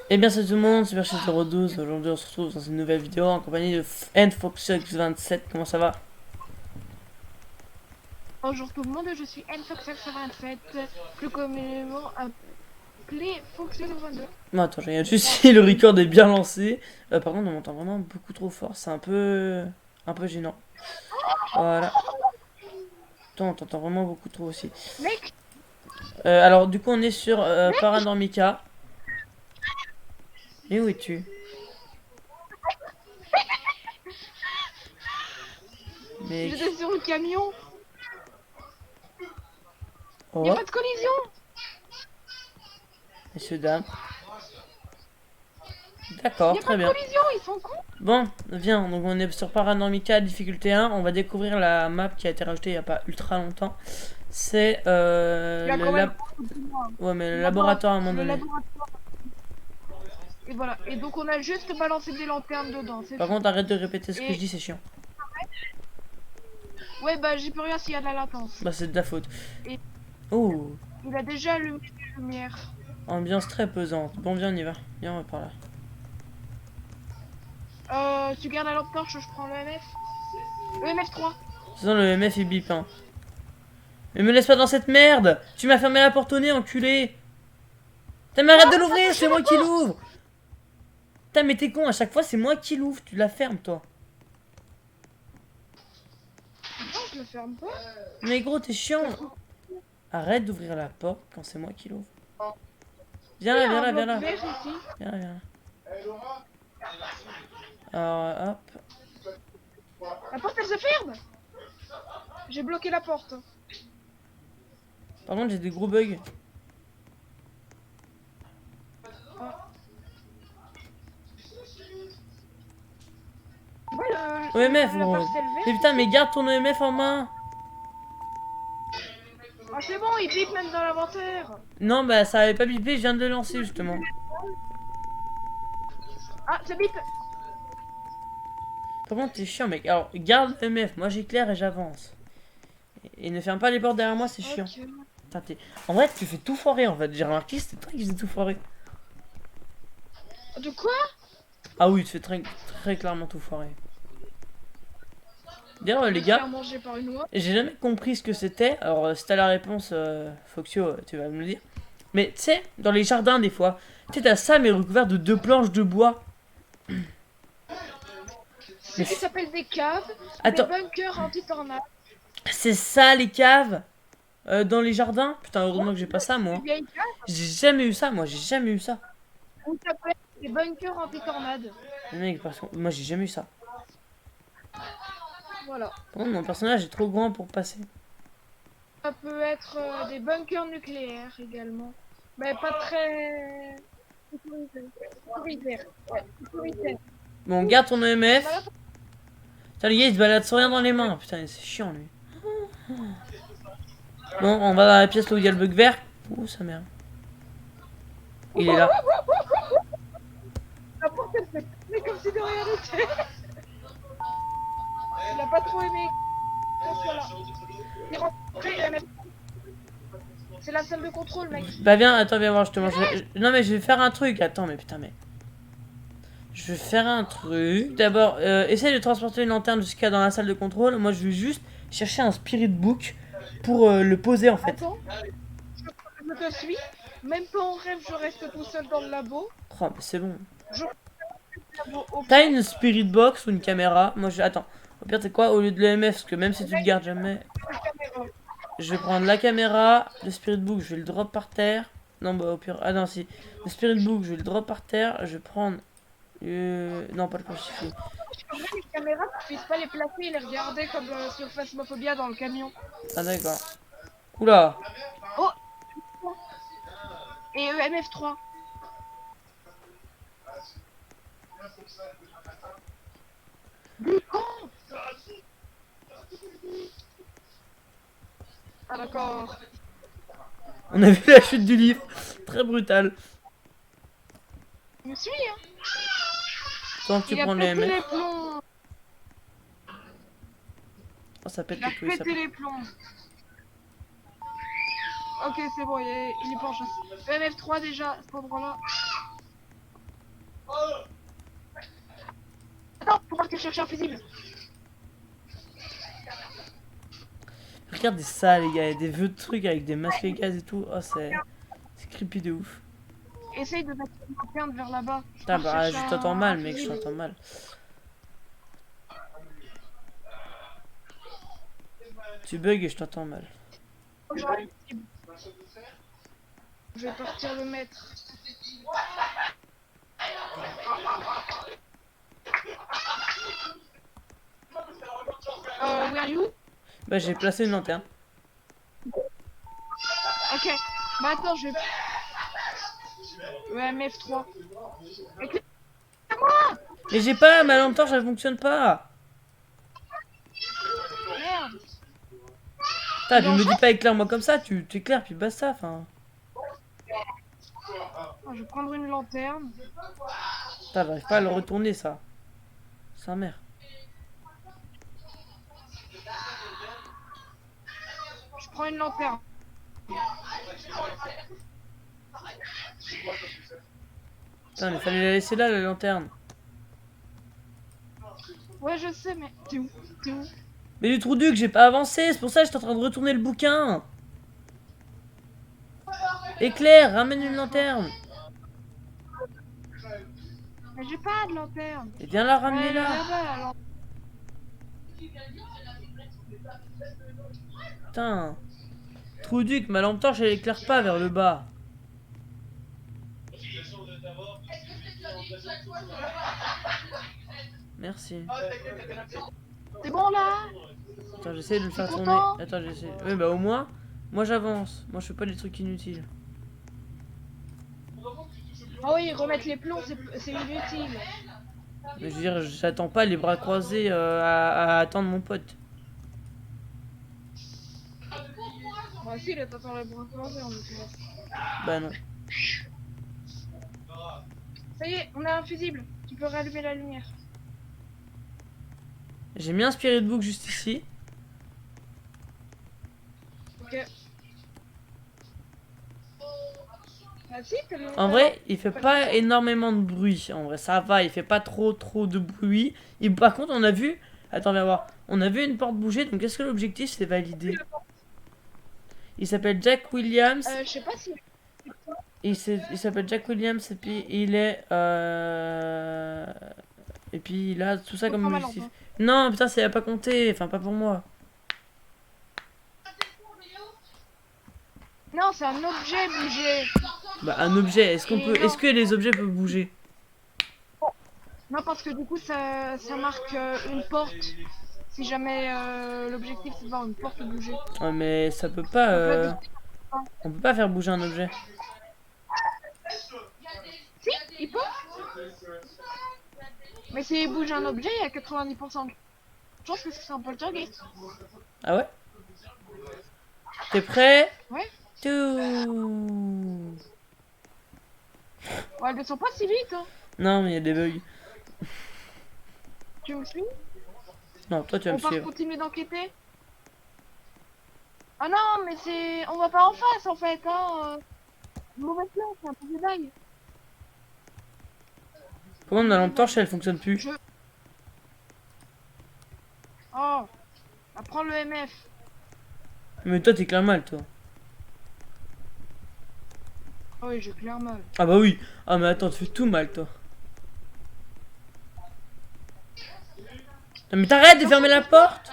Eh bien salut tout le monde, c'est Superchat012. Aujourd'hui on se retrouve dans une nouvelle vidéo en compagnie de NFoxX27. Comment ça va? Bonjour tout le monde, je suis nfox87, plus communément appelé Fox22. Non attends, je regarde juste si le record est bien lancé. Par contre on m'entend vraiment beaucoup trop fort, c'est un peu gênant. Voilà. Attends, on t'entend vraiment beaucoup trop aussi. Mec, Alors du coup on est sur mec, Paranormica. Et où es-tu? j'étais Mec. sur le camion, y a Oh, pas de collision. messieurs, dames. Y D'accord, a pas très de bien. collision, ils sont cons. Bon, viens, donc on est sur Paranormica difficulté 1. On va découvrir la map qui a été rajoutée il n'y a pas ultra longtemps. C'est Il y a le quand même lab. un Ouais, mais le laboratoire, laboratoire à un moment le donné. laboratoire. Et voilà, et donc on a juste balancé des lanternes dedans, c'est Par tout. contre, arrête de répéter ce que je Et dis, c'est chiant. ouais, bah j'y peux rien s'il y a de la latence. Bah, c'est de ta faute. Et Oh, il a déjà allumé les lumières. ambiance très pesante. Bon, viens, on y va. Viens, on va par là. Tu gardes la lampe torche, je prends le MF. Le MF3. Sinon, le MF il bip, hein. Mais me laisse pas dans cette merde! Tu m'as fermé la porte au nez, enculé! Putain, mais arrête de T'as l'ouvrir, touché c'est la moi qui porte. l'ouvre! Putain, mais t'es con, à chaque fois, c'est moi qui l'ouvre. Tu la fermes, toi. Non, je le ferme pas. Mais gros, t'es chiant. Arrête d'ouvrir la porte quand c'est moi qui l'ouvre. Viens Il y là, a viens un là, viens bloc là. vert ici. Viens là, viens là. Alors, hop. La porte elle se ferme. J'ai bloqué la porte. Par contre, j'ai des gros bugs. Ah. Ouais, OMF, la gros. parcelle Mais verte putain, ici. mais garde ton OMF en main. Ah c'est bon, il pique même dans l'inventaire. Non, bah ça avait pas bipé, je viens de le lancer justement. Ah, ça bip. Par contre, t'es chiant, mec. Alors, garde l'OMF. Moi, j'éclaire et j'avance. Et ne ferme pas les portes derrière moi, c'est chiant. Ok. Putain, en vrai, tu fais tout foirer en fait. J'ai remarqué, c'était toi qui faisais tout foirer. De quoi? Ah oui, tu fais très, très clairement tout foirer. D'ailleurs, Je les vais te faire gars, manger par une oie. j'ai jamais compris ce que c'était. Alors, si t'as la réponse, Foxio, tu vas me le dire. Mais tu sais, dans les jardins, des fois, tu sais, t'as ça, mais recouvert de deux planches de bois. Mais Ça s'appelle des caves, des attends, bunkers anti-tornade. c'est ça les caves dans les jardins? Putain, heureusement que j'ai pas ça, Des moi. vieilles caves J'ai jamais eu ça, moi, j'ai jamais eu ça. où ça peut être des bunkers anti-tornade. Mais mec, parce que moi, j'ai jamais eu ça. Voilà. Par contre, mon personnage est trop grand pour passer. Ça peut être des bunkers nucléaires également. Mais pas très sécuritaire. Sécuritaire. Ouais, sécuritaire. Bon, garde ton Ah EMF. bah là, Putain, le gars, il se balade sans rien dans les mains. Putain, c'est chiant, lui. Bon, on va dans la pièce là où il y a le bug vert. Ouh, sa mère. Il est là. la porte elle fait tourner comme si de rien n'était. Il a pas trop aimé qu'on soit là. Il est rentré, c'est la salle de contrôle, mec. Bah, viens, attends, viens voir, justement. Non, mais je vais faire un truc. Attends, mais putain, mais. Je vais faire un truc. D'abord, essaye de transporter une lanterne jusqu'à dans la salle de contrôle. Moi, je vais juste chercher un spirit book pour le poser, en fait. Attends, je te suis. Même pas en rêve, je reste tout seul dans le labo. Oh, mais c'est bon. Je reste dans le labo au T'as pied. une spirit box ou une caméra? Moi, je. Attends. Au pire, c'est quoi? Au lieu de l'EMF, parce que même si tu le gardes jamais. La caméra. Je vais prendre la caméra, le spirit book, je vais le drop par terre. Non, bah au pire. Ah non, si. Le spirit book, je vais le drop par terre. Je vais prendre. Non, pas le crucifix. En vrai, les caméras, tu puisses pas les placer et les regarder comme sur Phasmophobia dans le camion. Ah, d'accord. Oula. Oh, et MF3. Oh, ah d'accord. On a vu la chute du livre. Très brutal. Je me suis, hein. Tant que tu Il a prends les pété MF. les plombs. Oh, ça pète Il a les couilles, ça pété pète. les plombs. Ok, c'est bon, il est pas en chasse. Le MF3 déjà, à cet endroit-là. partir chercher un fusible. Regardez ça, les gars. Il y a des vieux trucs avec des masques à gaz et tout. Oh, c'est creepy de ouf. Essaye de mettre une lanterne vers là-bas. Putain, bah, je chercher t'entends un mal, mec. Je fusible. t'entends mal. Tu bugs et je t'entends mal. Je vais partir le mettre. Where are you? Bah, j'ai placé une lanterne. Ok. Bah attends, je vais. Ouais, MF3. Mais j'ai pas, ma lampe torche, elle fonctionne pas. Merde. Putain, tu me dis pas éclaire-moi comme ça, tu éclaires puis basta, enfin. Je vais prendre une lanterne. Putain, j'arrive pas à le retourner ça. Sa mère. Je prends une lanterne. Putain, mais fallait la laisser là, la lanterne. Ouais, je sais, mais t'es où? T'es où? Mais du trou duc, j'ai pas avancé, c'est pour ça que j'étais en train de retourner le bouquin. Éclair, ramène une lanterne. Mais j'ai pas de lanterne. Et viens la ramener Ouais, là. là-bas, la lanterne. Putain. Trou duc, ma lampe torche elle éclaire pas vers le bas. Merci. C'est bon là? Attends, j'essaie de le faire T'es tourner. content? Attends, j'essaie. Oui, bah au moins, moi j'avance. Moi je fais pas des trucs inutiles. Ah oui, remettre les plombs, c'est inutile. Mais je veux dire, j'attends pas les bras croisés à attendre mon pote. Bah si, là, t'attends les bras croisés en l'occurrence. Bah non. Ça y est, on a un fusible. Tu peux rallumer la lumière. J'ai mis un spirit book juste ici. Ok. Ah si, t'as le- En vrai, il fait pas énormément de bruit. En vrai, ça va, il fait pas trop de bruit. Et par contre, on a vu. Attends, viens voir. On a vu une porte bouger, donc est-ce que l'objectif c'est valider? Il s'appelle Jack Williams. Je sais pas si... Il s'appelle Jack Williams et puis il est. Et puis il a tout ça comme Prends ma objectif. lampe, Non, putain, ça a pas compté. Enfin, pas pour moi. Non, c'est un objet bougé. Bah, un objet. Est-ce qu'on peut. Est-ce que les objets peuvent bouger? Non, parce que du coup, ça marque une porte. Si jamais l'objectif c'est de voir une porte bouger. Ouais, mais ça peut pas. On peut pas faire bouger un objet. Si, il peut. Mais s'il bouge un objet, il y a 90% de chance que c'est un poltergeist. Ah ouais? T'es prêt? Ouais. Tout. Ouais, elle descend pas si vite. Hein. Non, mais il y a des bugs. Tu me suis? Non, toi tu vas On me va suivre. continuer d'enquêter. Ah non, mais c'est... On va pas en face, en fait, hein. Mauvaise place, c'est un peu de dingue. Comment ma lampe torche elle fonctionne plus? Oh, bah, prends le MF. Mais toi t'éclaires mal toi. Oh oui, je claire mal. Ah bah oui. Ah mais attends, tu fais tout mal toi. Non mais t'arrêtes de fermer la porte!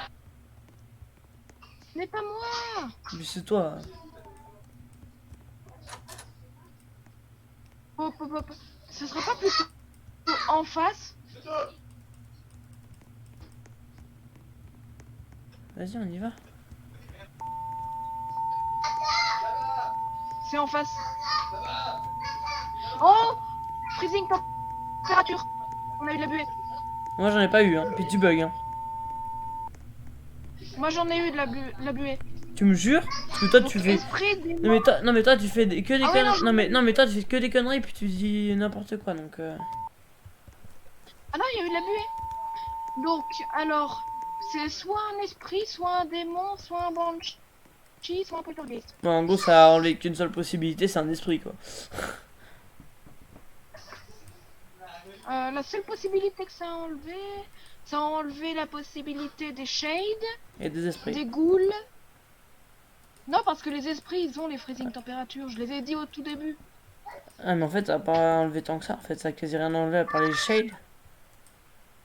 Ce n'est pas moi. Mais c'est toi. Hop, hop, hop. Ce serait pas plutôt en face? Vas-y, on y va. C'est en face. Oh, freezing température. On a eu de la buée. Moi j'en ai pas eu, hein. Puis tu bugs, hein. Moi j'en ai eu de la buée. Tu me jures? Parce que toi tu fais. Esprit des Non mais toi tu fais que des Ah ouais, conneries. non, Non mais toi tu fais que des conneries puis tu dis n'importe quoi donc. Ah non, il y a eu de la buée. Donc, alors, c'est soit un esprit, soit un démon, soit un banshee, soit un poltergeist. Bon, en gros ça a enlevé qu'une seule possibilité, c'est un esprit quoi. La seule possibilité que ça a enlevé la possibilité des shades, Et des esprits. des ghouls. Non, parce que les esprits, ils ont les freezing température. Je les ai dit au tout début. Ah, mais en fait, ça a pas enlevé tant que ça. En fait, ça a quasi rien enlevé à part les shades.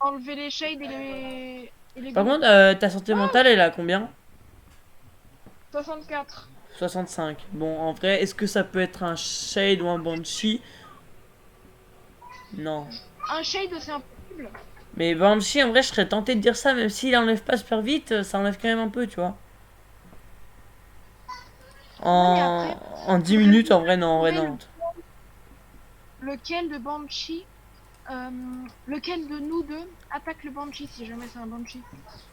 Enlever les shades et les Par ghouls. contre, ta santé mentale, elle est à combien? 64. 65. Bon, en vrai, est-ce que ça peut être un shade ou un banshee? Non. Un shade, c'est impossible. Mais banshee, en vrai, je serais tenté de dire ça, même s'il enlève pas super vite, ça enlève quand même un peu, tu vois. Non, mais En, après, en 10 faudrait minutes, en vrai, non, en vrai, trouver non. lequel de Banshee, lequel de nous deux attaque le Banshee, si jamais c'est un Banshee.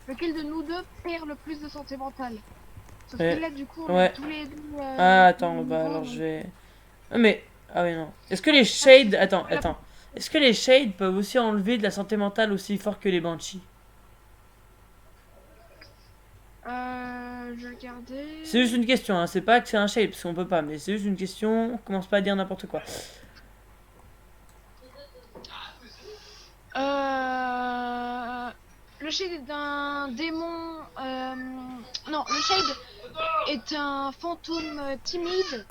Lequel de nous deux perd le plus de santé mentale. Sauf Ouais. que là, du coup, on Ouais. a tous les deux. Ah, attends, le bah niveau, alors donc- je vais... Ah, mais... Ah oui, non. Est-ce que les shades... Attends, attends. Est-ce que les shades peuvent aussi enlever de la santé mentale aussi fort que les banshees? Je vais regarder. C'est juste une question, hein. C'est pas que c'est un shade, parce qu'on peut pas, mais c'est juste une question. On commence pas à dire n'importe quoi. Le shade est un démon. Non, le shade est un fantôme timide.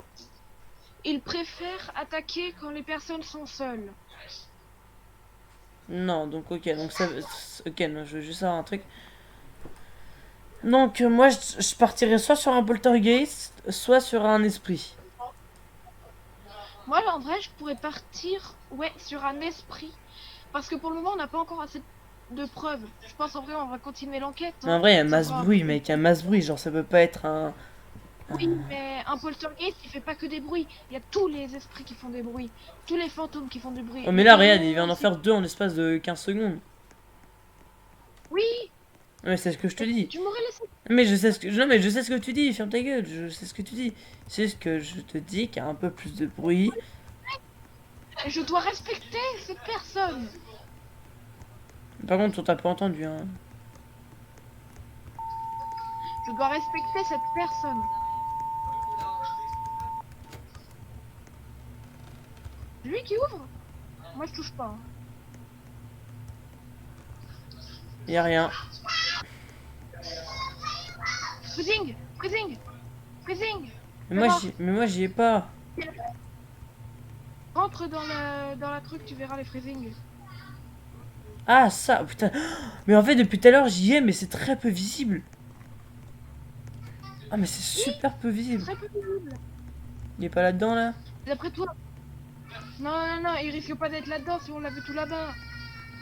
Il préfère attaquer quand les personnes sont seules. Non, donc ok, donc ça... Ok, non, je veux juste savoir un truc. Donc moi, je partirais soit sur un poltergeist, soit sur un esprit. Moi, en vrai, je pourrais partir sur un esprit. Parce que pour le moment, on n'a pas encore assez de preuves. Je pense en vrai, on va continuer l'enquête. Mais Hein. en vrai, il y a C'est masse encore un bruit, peu- mec, il y a masse bruit, genre ça peut pas être un... Oui, mais un poltergeist, il fait pas que des bruits. Il y a tous les esprits qui font des bruits. Tous les fantômes qui font du bruit. Oh mais Les là, regarde, il démons vient d'en aussi. faire deux en l'espace de 15 secondes. Oui, Ouais, c'est ce que je te dis. tu m'aurais laissé. Mais je sais ce que... Non, mais je sais ce que tu dis, ferme ta gueule, je sais ce que tu dis. C'est ce que je te dis qu'il y a un peu plus de bruit. Et je dois respecter cette personne. Par contre, on t'a pas entendu, hein. Je dois respecter cette personne. Lui qui ouvre. Moi, je touche pas. Hein. Y a rien. Freezing, freezing, freezing. Mais moi, j'y ai pas. Rentre dans la truc, tu verras les freezing. Ah, ça, putain. Mais en fait, depuis tout à l'heure, j'y ai, mais c'est très peu visible. Ah, mais c'est super peu visible. Très peu visible. Il est pas là-dedans, là? D'après toi. Non, non, non, il risque pas d'être là-dedans si on l'a vu tout là-bas.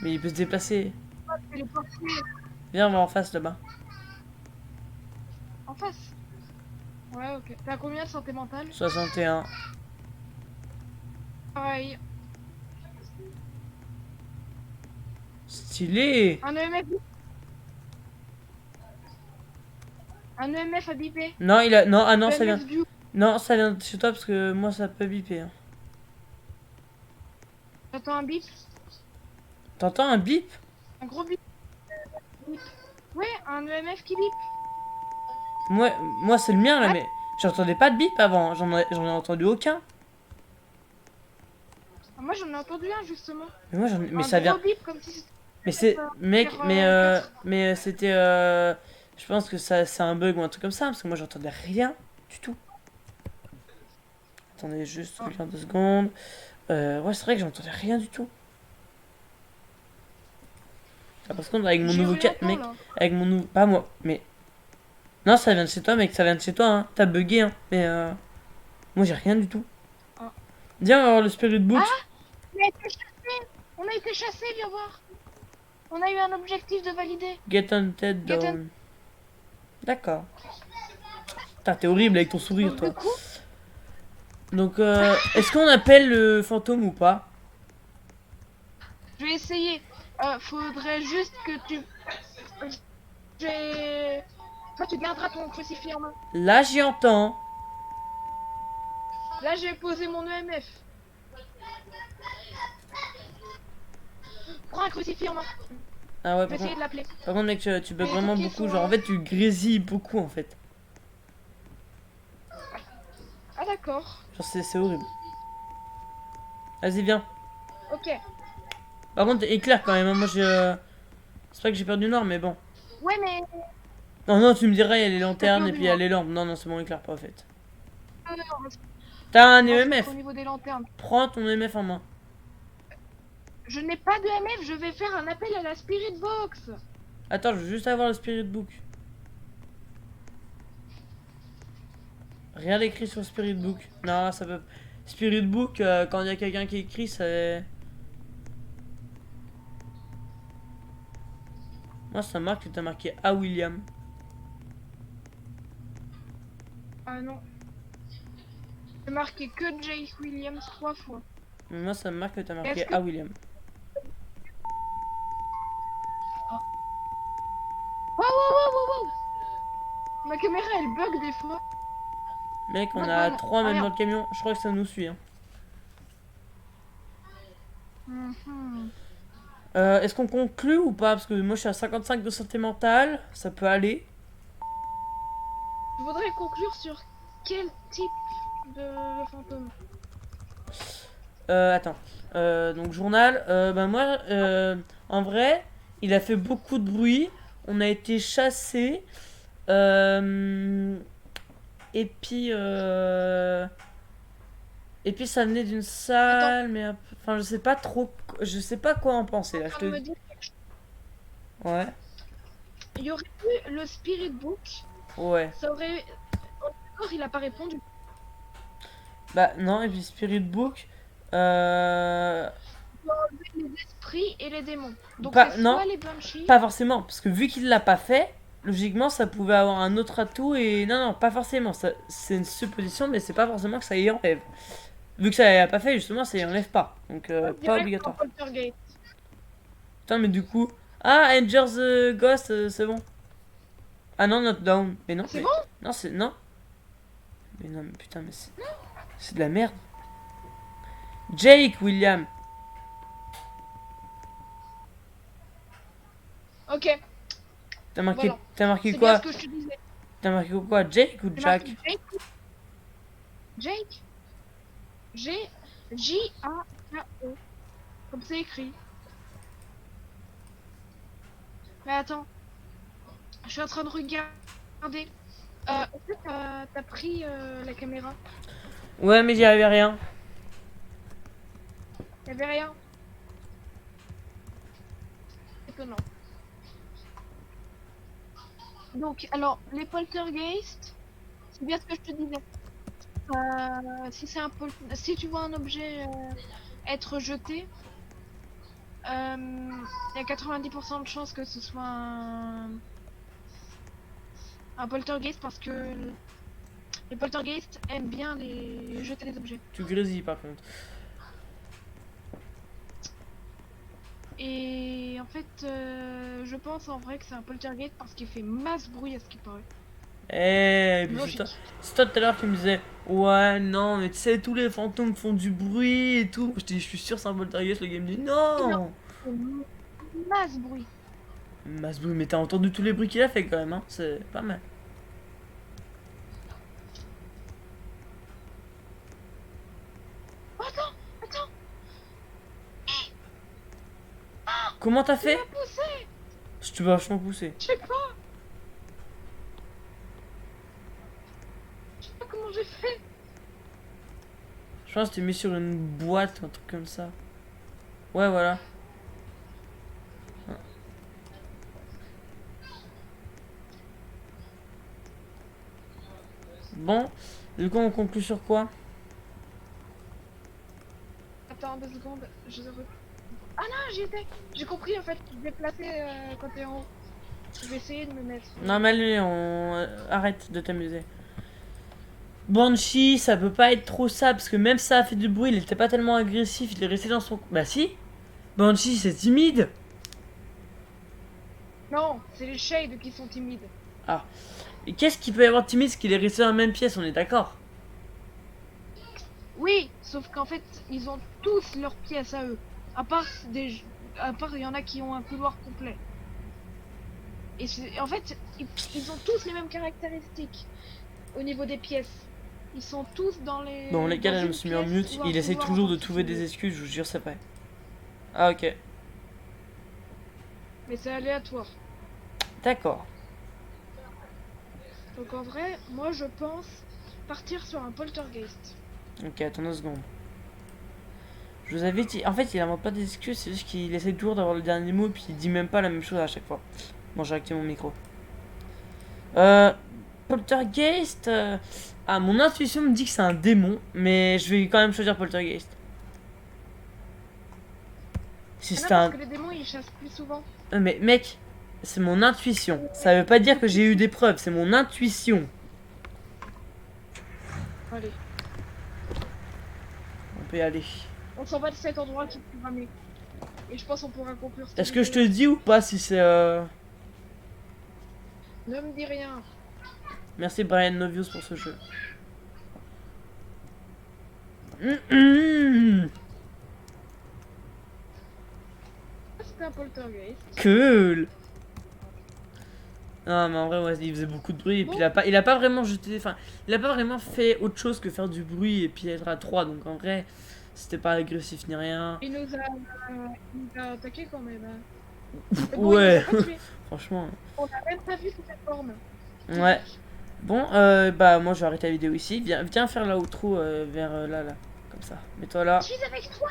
Mais il peut se déplacer. Il est parti Viens, on va en face, là-bas. en face. Ouais, ok. T'as combien de santé mentale? 61. Pareil. Stylé. Un EMF. Un EMF a bipé. Non, il a... Non, ah non, ça vient... EMF du. Non, ça vient de chez toi, parce que moi, ça peut biper, hein. J'entends un bip. T'entends un bip? Un gros bip. Ouais, un EMF qui bip. Moi c'est le mien, là, Ouais. mais... J'entendais pas de bip avant. J'en ai entendu aucun. Ah, moi, j'en ai entendu un justement. Mais moi, mais Un ça vient... gros bip comme si c'était. Mais c'est... Mec, Sur, quatre. mais c'était... Je pense que ça c'est un bug ou un truc comme ça, parce que moi, j'entendais rien du tout. Attendez, juste, Ah. regarde 2 secondes. Ouais, c'est vrai que j'entendais rien du tout. Ah, par contre, avec mon J'ai nouveau rien casque, entendu, mec, là. avec mon nouveau... Pas moi, mais... Non, ça vient de chez toi, mec, ça vient de chez toi, hein. T'as bugué, hein. Mais moi, j'ai rien du tout. Ah. Viens, on va voir le Spirit Book. On a été chassés. On a été chassés, viens voir. On a eu un objectif de valider. Get Hunted Get Down. D'accord. Putain, t'es horrible avec ton sourire, Donc, toi. du coup, Donc, est-ce qu'on appelle le fantôme ou pas? je vais essayer. Faudrait juste que tu. J'ai. Toi, tu garderas ton crucifix en main. Là, j'y entends. Là, j'ai posé mon EMF. Prends un crucifix en main. Ah ouais, Je vais essayer de l'appeler. par contre, mec, tu bugs Mais vraiment faut qu'ils beaucoup. soient- Genre, en fait, tu grésilles beaucoup, en fait. Ah, d'accord. Genre, c'est horrible. Vas-y, viens. Ok. Par contre, éclair quand même, hein. Moi j'ai... C'est pas que j'ai perdu noir, mais bon. Ouais, mais Non, non, tu me diras, il y a les t'as lanternes et perdu puis il y a noir. les lampes. Non, non, c'est bon, éclair pas en fait. On T'as un va se mettre au EMF. niveau des lanternes. Prends ton EMF en main. Je n'ai pas de MF, je vais faire un appel à la Spirit Box. Attends, je veux juste avoir le Spirit Book. Rien d'écrit sur Spirit Book. Non, ça peut... Spirit Book, quand il y a quelqu'un qui écrit, c'est... Moi, ça marque que t'as marqué A. William. Ah non. J'ai marqué que Jake Williams 3 fois. Mais moi, ça me marque que t'as Est-ce marqué que... A. William. Wow, wow, wow, wow, wow. Ma caméra, elle bug des fois. Mec, on Not a bon. 3 Ah même dans merde. le camion. Je crois que ça nous suit. Hein. Mhm. Est-ce qu'on conclut ou pas? Parce que moi, je suis à 55 de santé mentale. Ça peut aller. Je voudrais conclure sur quel type de fantôme. Attends. Donc, journal. Ben moi, en vrai, il a fait beaucoup de bruit. On a été chassés. Euh, et puis... Et puis ça venait d'une Attends, salle, mais enfin je sais pas trop, je sais pas quoi en penser en là. Je train de te, me dire quelque chose. ouais, Il y aurait eu le Spirit Book. ouais. Ça aurait... Encore, il a pas répondu. Bah non, et puis Spirit Book, euh, Il doit enlever les esprits et les démons. Donc c'est pas, non, soit les Banshees. pas forcément, parce que vu qu'il l'a pas fait, logiquement ça pouvait avoir un autre atout et non, non, pas forcément. Ça, c'est une supposition, mais c'est pas forcément que ça y enlève. Vu que ça l'a pas fait, justement, ça y enlève pas, donc On pas dirait un obligatoire. poltergeist. Putain, mais du coup, ah, Anger's Ghost, c'est bon. Ah non, Not Down, mais non, C'est mais bon? non, c'est non. Mais non, mais putain, mais c'est de la merde. Jake William. Ok, voilà. T'as marqué C'est bien ce quoi? que je te disais. T'as marqué quoi? Jake ou J'ai Jack? marqué Jake. Jake. G. J-A-K-E. Comme c'est écrit. Mais attends, je suis en train de regarder. Est-ce que t'as pris la caméra? Ouais, mais j'y avais rien. Y'avait rien. Étonnant. Donc, alors, les poltergeists, c'est bien ce que je te disais. Si tu vois un objet être jeté, il y a 90% de chances que ce soit un poltergeist parce que les poltergeists aiment bien les jeter des objets. Tu grésilles par contre. Et en fait, je pense en vrai que c'est un poltergeist parce qu'il fait masse bruit à ce qui paraît. Eh, puis Logique. c'est toi tout à l'heure qui me disais, ouais, non, mais tu sais, tous les fantômes font du bruit et tout. Je suis sûr, c'est un poltergeist. Le gars me dit, non. Masse bruit. Masbou, mais t'as entendu tous les bruits qu'il a fait quand même, hein. C'est pas mal. Oh, attends, attends, Comment t'as il fait? m'a poussé. Je te vachement poussé. Je sais pas. Je sais pas comment j'ai fait. Je pense que tu mis sur une boîte ou un truc comme ça. Ouais, voilà. Bon, du coup, on conclut sur quoi? Attends 2 secondes, Ah non, j'y étais. J'ai compris en fait, déplacer quand t'es en haut. Je vais essayer de me mettre. Non, mais allez, on arrête de t'amuser. Banshee, ça peut pas être trop ça, parce que même ça a fait du bruit, il était pas tellement agressif, il est resté dans son... Bah si. Banshee, c'est timide. Non, c'est les shades qui sont timides. Et qu'est-ce qu'il peut y avoir de timide, parce qu'il est resté dans la même pièce, on est d'accord? Oui, sauf qu'en fait, ils ont tous leurs pièces à eux. À part il y en a qui ont un couloir complet. Et en fait, ils ont tous les mêmes caractéristiques au niveau des pièces. Ils sont tous dans les. Bon, les gars, dans là, je me une suis mis en pièce mute, ou un il essaye couloir toujours de en trouver des particulier. excuses, je vous jure, c'est vrai. Ah, ok. Mais c'est aléatoire. D'accord. Donc en vrai, moi je pense partir sur un poltergeist. Ok, attends 2 secondes. Je vous avais dit. En fait, il invente pas des excuses, c'est juste qu'il essaie toujours d'avoir le dernier mot, puis il dit même pas la même chose à chaque fois. Bon, j'ai activé mon micro. Poltergeist. Ah, mon intuition me dit que c'est un démon, mais je vais quand même choisir Poltergeist. Si Ah non, c'était parce un. que les démons ils chassent plus souvent. Mais mec, c'est mon intuition. Ça veut pas dire que j'ai eu des preuves, c'est mon intuition. Allez, On peut y aller. on s'en va de cet endroit qui est programmé. Et je pense qu'on pourra conclure. cette Est-ce que je te vidéo. dis ou pas si c'est. Ne me dis rien. Merci Brian Novius pour ce jeu. Hum. C'était un poltergeist. Cool. Non mais en vrai ouais, il faisait beaucoup de bruit et puis il a pas vraiment jeté, enfin il a pas vraiment fait autre chose que faire du bruit et puis être à 3 donc en vrai c'était pas agressif ni rien. Il nous a attaqué quand même. Hein. Mais bon, Ouais. il nous a pas tué. Franchement. On a même pas vu sous cette forme. Ouais. Bon bah moi je vais arrêter la vidéo ici. Viens faire la outro vers là comme ça. Mets-toi là Je suis avec toi,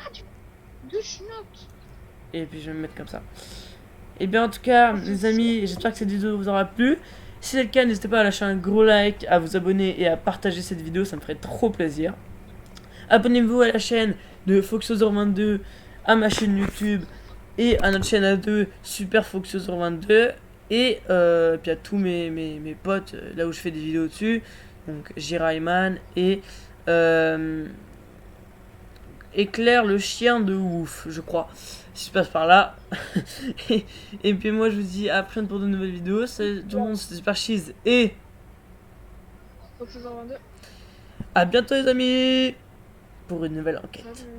de schnock. et puis je vais me mettre comme ça. Et bien en tout cas les amis, j'espère que cette vidéo vous aura plu. Si c'est le cas, n'hésitez pas à lâcher un gros like, à vous abonner et à partager cette vidéo, ça me ferait trop plaisir. Abonnez-vous à la chaîne de Foxosor22, à ma chaîne YouTube et à notre chaîne à deux Super Foxosor22 et puis à tous mes potes là où je fais des vidéos dessus, donc Jiraiman et Claire le chien de ouf, je crois, si je passe par là. et puis moi je vous dis à prochaine pour de nouvelles vidéos. C'est tout le monde, c'était Super Cheese et Donc, c'est 22. à bientôt les amis pour une nouvelle enquête. Salut.